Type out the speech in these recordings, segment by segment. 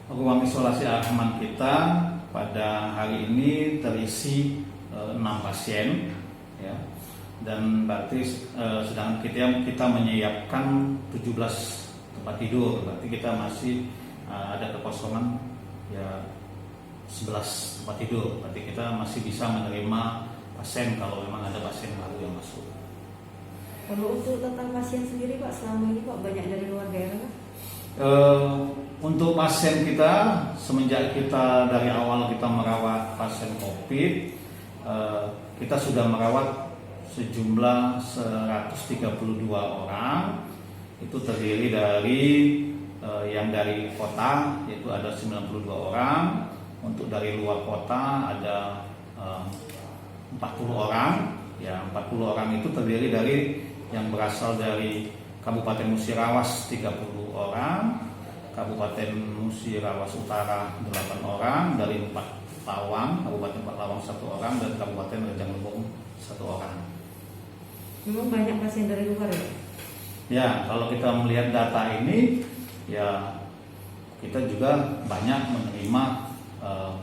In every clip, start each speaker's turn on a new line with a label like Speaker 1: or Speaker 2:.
Speaker 1: Ruang isolasi aman kita pada hari ini terisi 6 pasien, ya, dan berarti sedang kita menyiapkan 17 tempat tidur, berarti kita masih ada kekosongan ya 11 tempat tidur, berarti kita masih bisa menerima pasien kalau memang ada pasien baru yang masuk.
Speaker 2: Kalau untuk tentang pasien sendiri Pak, selama ini Pak banyak dari luar daerah Pak?
Speaker 1: Untuk pasien kita, semenjak kita dari awal kita merawat pasien COVID, kita sudah merawat sejumlah 132 orang. Itu terdiri dari yang dari kota yaitu ada 92 orang, untuk dari luar kota ada 40 orang. Ya, 40 orang itu terdiri dari yang berasal dari Kabupaten Musirawas 30 orang, Kabupaten Musirawas Utara 8 orang, dari Kabupaten Empat Lawang 1 orang, dan Kabupaten Rejang Lebong 1 orang.
Speaker 2: Memang banyak pasien dari luar ya?
Speaker 1: Ya, kalau kita melihat data ini, ya kita juga banyak menerima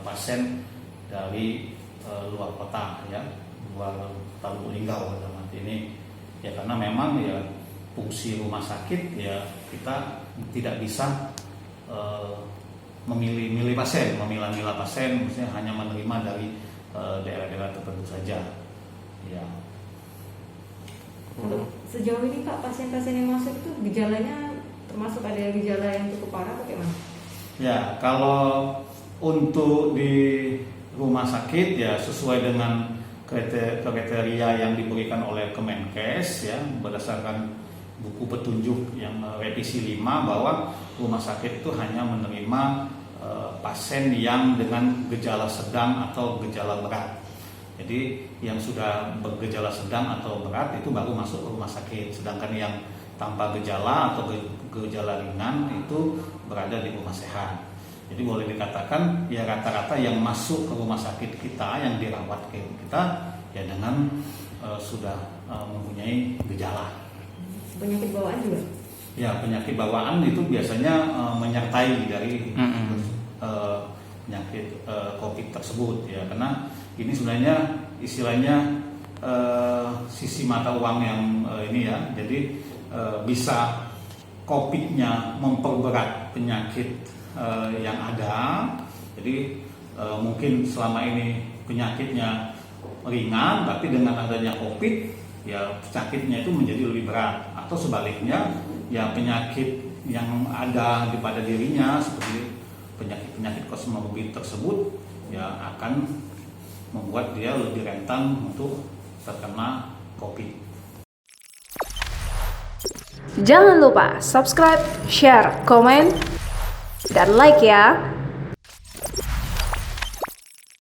Speaker 1: pasien dari luar kota, ya, luar kota Lubuk Linggau dalam arti ini. Ya karena memang ya fungsi rumah sakit ya kita tidak bisa memilih pasien, memilah-milah pasien, maksudnya hanya menerima dari daerah-daerah tertentu saja. Ya.
Speaker 2: Sejauh ini Pak, pasien-pasien yang masuk itu gejalanya termasuk ada gejala yang cukup parah bagaimana?
Speaker 1: Ya, kalau untuk di rumah sakit ya sesuai dengan kriteria yang diberikan oleh Kemenkes, ya, berdasarkan buku petunjuk yang revisi 5 bahwa rumah sakit itu hanya menerima pasien yang dengan gejala sedang atau gejala berat. Jadi yang sudah bergejala sedang atau berat itu baru masuk ke rumah sakit, sedangkan yang tanpa gejala atau gejala ringan itu berada di rumah sehat. Jadi boleh dikatakan ya rata-rata yang masuk ke rumah sakit kita, yang dirawat kita ya dengan sudah mempunyai gejala.
Speaker 2: Penyakit bawaan juga?
Speaker 1: Ya, penyakit bawaan itu biasanya menyertai dari penyakit COVID tersebut, ya, karena ini sebenarnya istilahnya sisi mata uang yang ini ya, jadi bisa COVID-nya memperberat penyakit yang ada. Jadi mungkin selama ini penyakitnya ringan, tapi dengan adanya COVID ya penyakitnya itu menjadi lebih berat, atau sebaliknya ya penyakit yang ada pada dirinya seperti penyakit komorbid tersebut ya akan membuat dia lebih rentan untuk terkena COVID.
Speaker 3: Jangan lupa subscribe, share, komen, dan like ya.